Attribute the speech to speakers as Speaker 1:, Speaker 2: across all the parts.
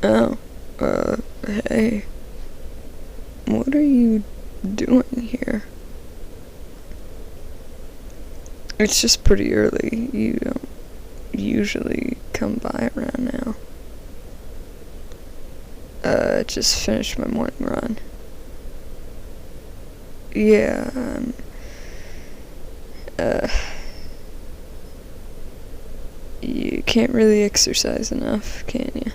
Speaker 1: Oh, hey. What are you doing here? It's just pretty early. You don't usually come by around now. Just finished my morning run. Yeah, you can't really exercise enough, can you?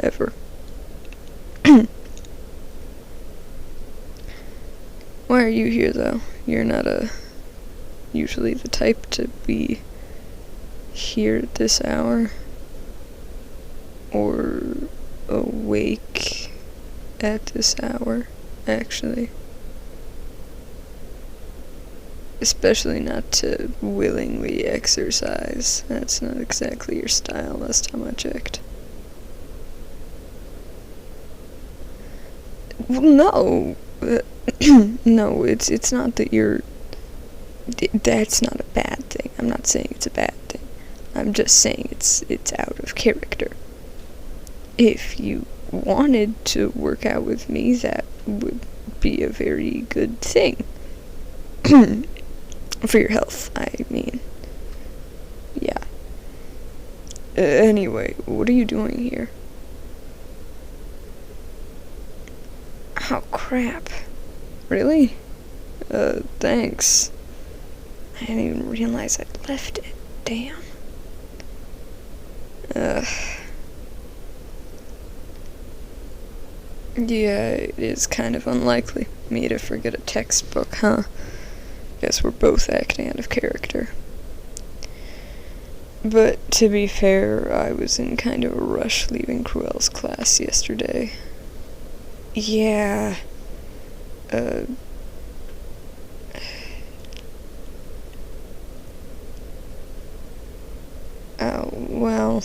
Speaker 1: Ever. Why are you here, though? You're not usually the type to be here at this hour. Or awake at this hour, actually. Especially not to willingly exercise. That's not exactly your style last time I checked. Well, no. No, it's not that you're... That's not a bad thing. I'm not saying it's a bad thing. I'm just saying it's out of character. If you wanted to work out with me, that would be a very good thing. For your health, I mean. Yeah. Anyway, what are you doing here? Oh, crap. Really? Thanks. I didn't even realize I'd left it. Damn. Yeah, it is kind of unlikely me to forget a textbook, huh? Guess we're both acting out of character. But to be fair, I was in kind of a rush leaving Cruel's class yesterday. Yeah. Oh, well,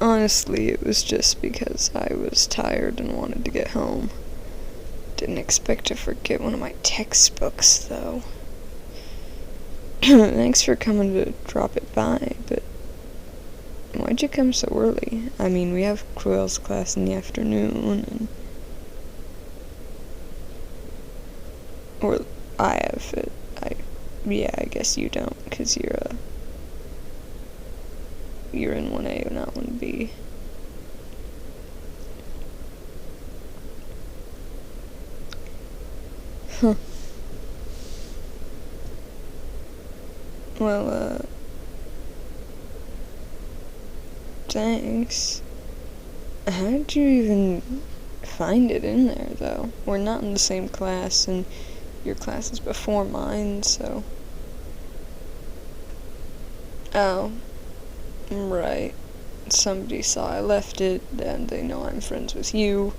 Speaker 1: honestly, it was just because I was tired and wanted to get home. Didn't expect to forget one of my textbooks, though. Thanks for coming to drop it by, but why'd you come so early? I mean, we have Cruel's class in the afternoon, and... Or, I have it. Yeah, I guess you don't, because you're in 1A, not 1B. Huh. Well, thanks. How'd you even find it in there, though? We're not in the same class, and your class is before mine, so... Oh. Right. Somebody saw I left it, and they know I'm friends with you,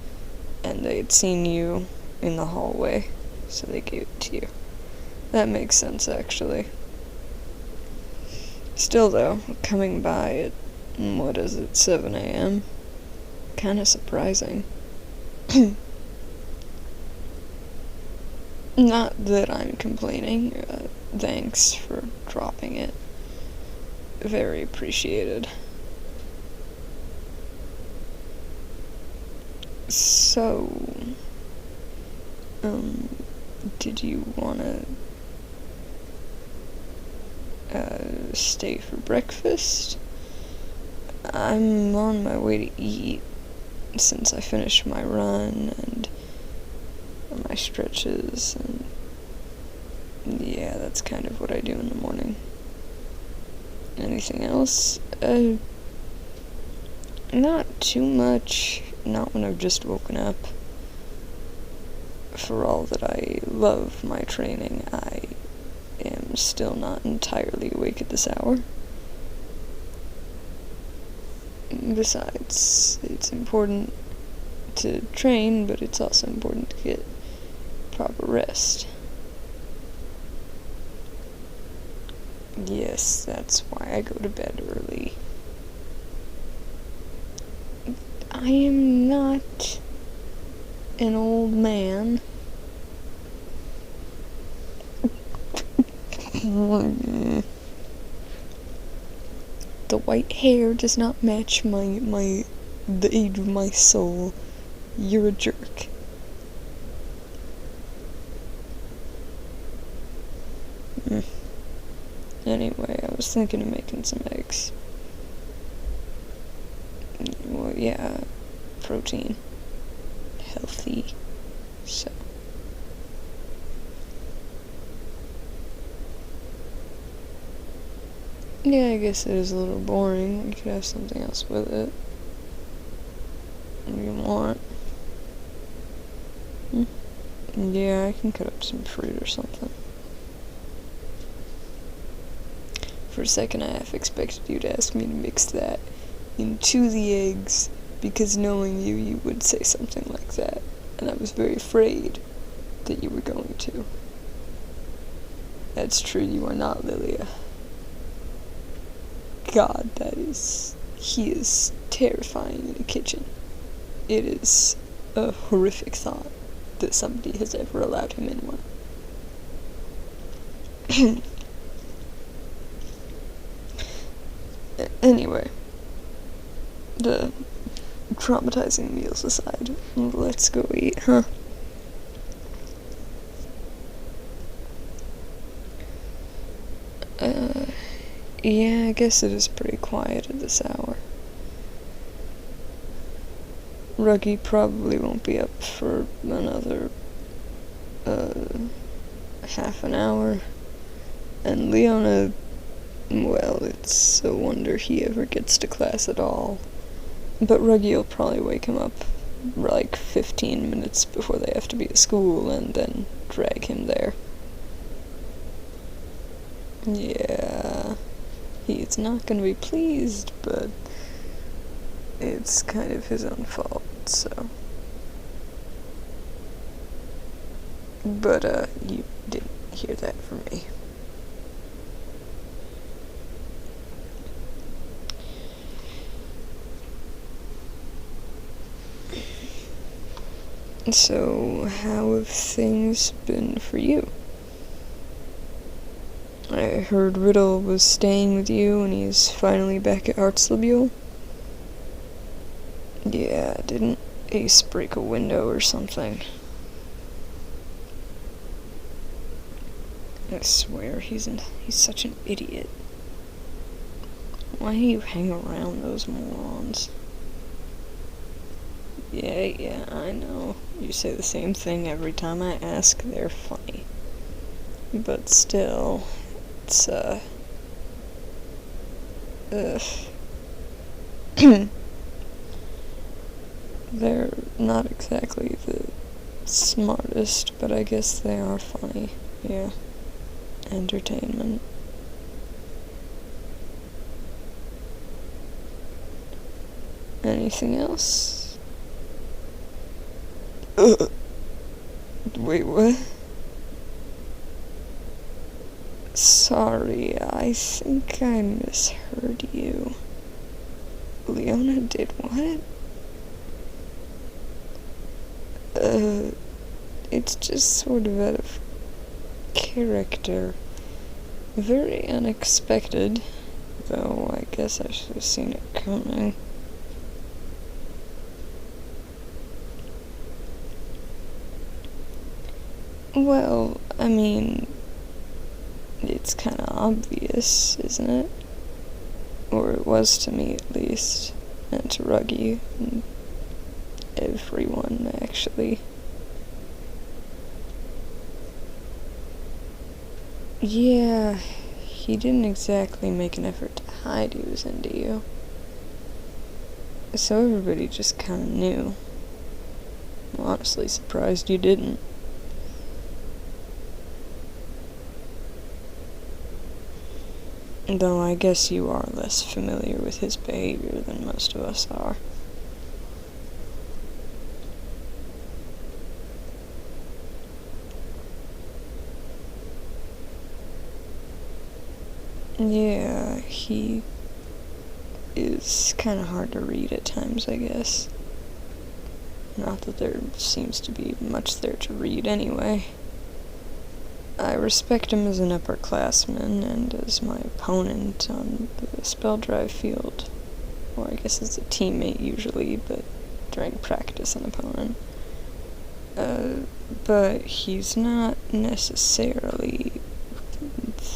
Speaker 1: and they'd seen you in the hallway, so they gave it to you. That makes sense, actually. Still, though, coming by at, 7 a.m.? Kinda surprising. Not that I'm complaining. Thanks for dropping it. Very appreciated. So, did you wanna stay for breakfast? I'm on my way to eat since I finished my run and my stretches, and yeah, that's kind of what I do in the morning. Anything else? Not too much. Not when I've just woken up. For all that I love my training, I am still not entirely awake at this hour. Besides, it's important to train, but it's also important to get proper rest. Yes, that's why I go to bed early. I am not an old man. The white hair does not match the age of my soul. You're a jerk. Anyway, I was thinking of making some eggs. Well, yeah, protein. Healthy. So. Yeah, I guess it is a little boring. You could have something else with it. What do you want? Yeah, I can cut up some fruit or something. For a second, I half expected you to ask me to mix that into the eggs, because knowing you, you would say something like that, and I was very afraid that you were going to. That's true, you are not Lilia. God, he is terrifying in a kitchen. It is a horrific thought that somebody has ever allowed him in one. Anyway, the traumatizing meals aside, let's go eat, huh? Yeah, I guess it is pretty quiet at this hour. Ruggy probably won't be up for another, half an hour. And Leona, well, it's a wonder he ever gets to class at all. But Ruggy will probably wake him up like 15 minutes before they have to be at school and then drag him there. Yeah, he's not gonna be pleased, but it's kind of his own fault, so. But, you didn't hear that from me. So, how have things been for you? I heard Riddle was staying with you and he's finally back at Hartzlebule. Yeah, didn't Ace break a window or something? I swear, he's such an idiot. Why do you hang around those morons? Yeah, I know. You say the same thing every time I ask. They're funny. But still, it's, they're not exactly the smartest, but I guess they are funny. Yeah. Entertainment. Anything else? Wait, what? Sorry, I think I misheard you. Leona did what? It's just sort of out of character. Very unexpected, though I guess I should have seen it coming. Well, I mean, it's kinda obvious, isn't it? Or it was to me, at least. And to Ruggy, and everyone, actually. Yeah, he didn't exactly make an effort to hide he was into you. So everybody just kinda knew. I'm honestly surprised you didn't. Though I guess you are less familiar with his behavior than most of us are. Yeah, he is kinda hard to read at times, I guess. Not that there seems to be much there to read anyway. I respect him as an upperclassman and as my opponent on the spell drive field. Or I guess as a teammate usually, but during practice an opponent. But he's not necessarily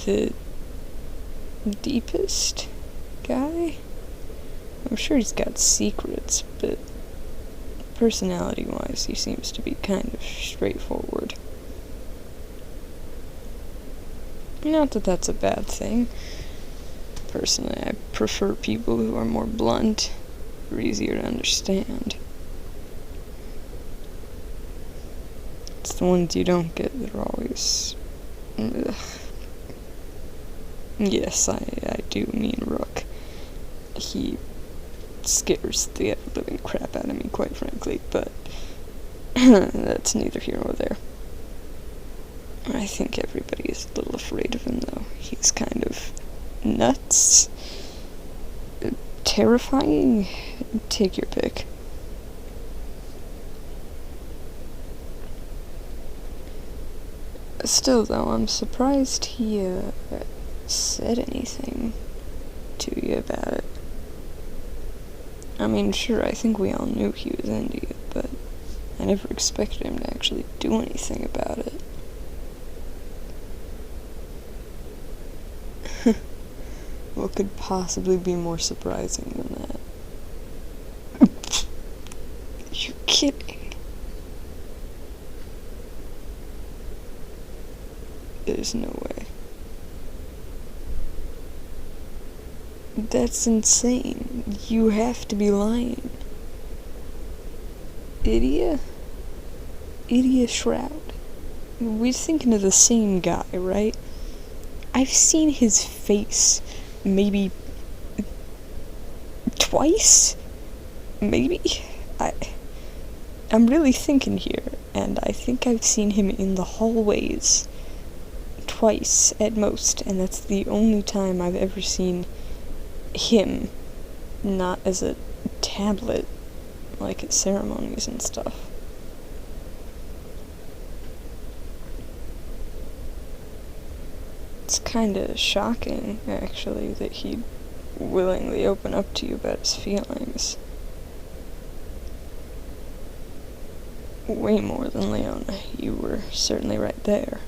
Speaker 1: the deepest guy. I'm sure he's got secrets, but personality-wise he seems to be kind of straightforward. Not that that's a bad thing. Personally, I prefer people who are more blunt, or easier to understand. It's the ones you don't get that are always... Ugh. Yes, I do mean Rook. He scares the ever-living crap out of me, quite frankly, but that's neither here nor there. I think everybody is a little afraid of him, though. He's kind of nuts, terrifying, take your pick. Still, though, I'm surprised he said anything to you about it. I mean, sure, I think we all knew he was into you, but I never expected him to actually do anything about it. What could possibly be more surprising than that? You're kidding. There's no way. That's insane. You have to be lying. Idia Shroud. We're thinking of the same guy, right? I've seen his face maybe twice? Maybe? I'm really thinking here, and I think I've seen him in the hallways twice at most, and that's the only time I've ever seen him, not as a tablet, like at ceremonies and stuff. It's kinda shocking, actually, that he'd willingly open up to you about his feelings. Way more than Leona. You were certainly right there.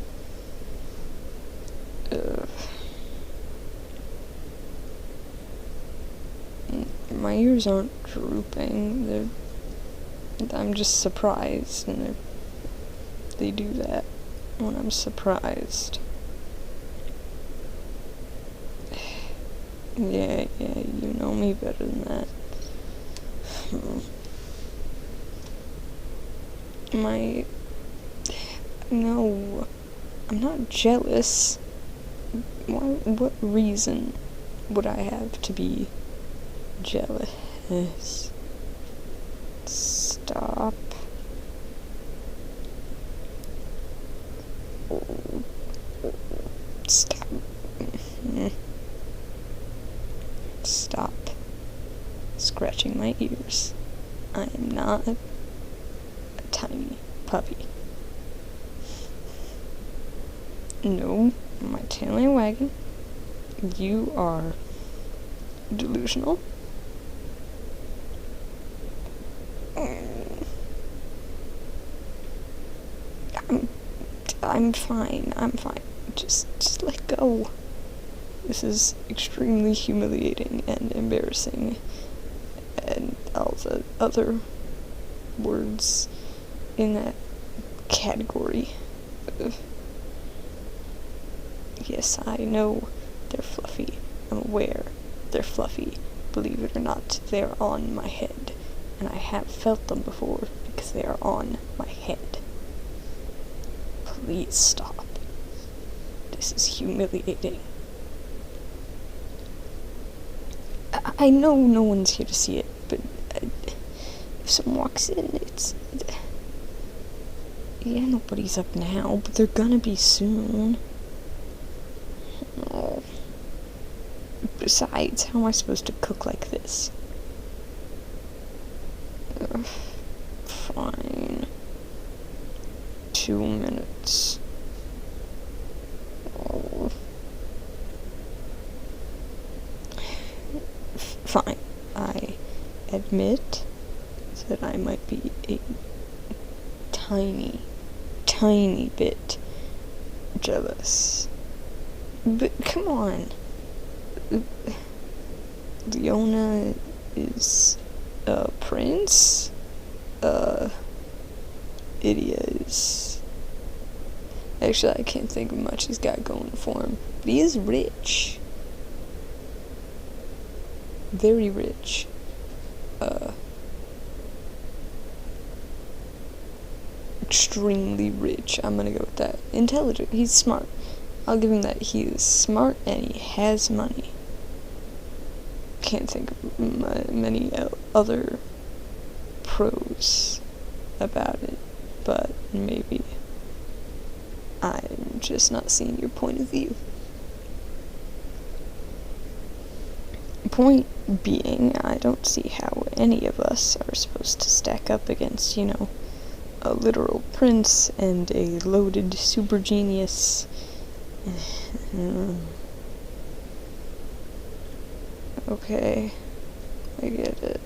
Speaker 1: My ears aren't drooping. I'm just surprised, and they do that when I'm surprised. Yeah, you know me better than that. No, I'm not jealous. What reason would I have to be jealous? Stop. Stop. Stop scratching my ears. I am not a tiny puppy. No, my tail ain't wagging. You are delusional. I'm fine. Just let go. This is extremely humiliating and embarrassing, and all the other words in that category. Yes, I know they're fluffy. I'm aware they're fluffy. Believe it or not, they're on my head, and I have felt them before because they are on my head. Please stop. This is humiliating. I know no one's here to see it, but if someone walks in, yeah, nobody's up now, but they're gonna be soon. Oh. Besides, how am I supposed to cook like this? Fine. 2 minutes. admit that I might be a tiny, tiny bit jealous. But come on. Leona is a prince. Idia is... Actually, I can't think of much he's got going for him. But he is rich. Very rich. Extremely rich. I'm gonna go with that. Intelligent. He's smart. I'll give him that. He is smart and he has money. Can't think of many other pros about it, but maybe I'm just not seeing your point of view. Point being, I don't see how any of us are supposed to stack up against, a literal prince and a loaded super genius. Okay, I get it.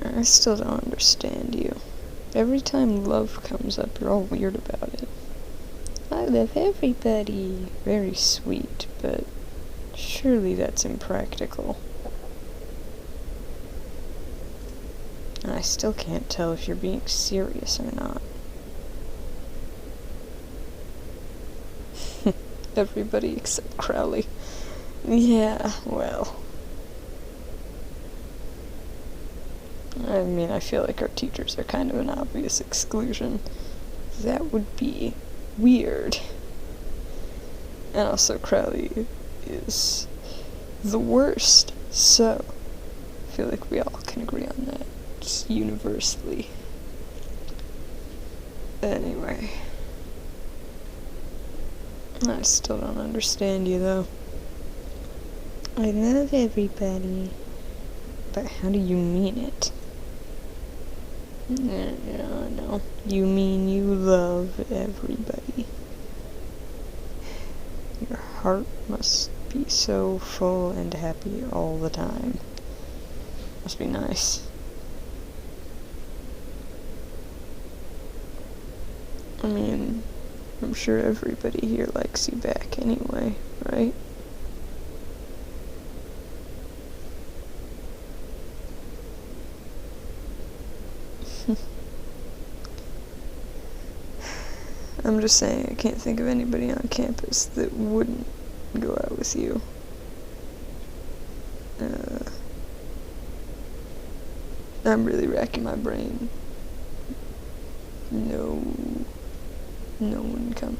Speaker 1: I still don't understand you. Every time love comes up, you're all weird about it. I love everybody. Very sweet, but surely that's impractical. And I still can't tell if you're being serious or not. Everybody except Crowley. Yeah, well. I mean, I feel like our teachers are kind of an obvious exclusion. That would be weird. And also, Crowley is the worst, so I feel like we all can agree on that, just universally. Anyway. I still don't understand you, though. I love everybody. But how do you mean it? No. You mean you love everybody. Your heart must be so full and happy all the time. Must be nice. I mean, I'm sure everybody here likes you back anyway, right? I'm just saying, I can't think of anybody on campus that wouldn't go out with you. I'm really racking my brain. No one comes.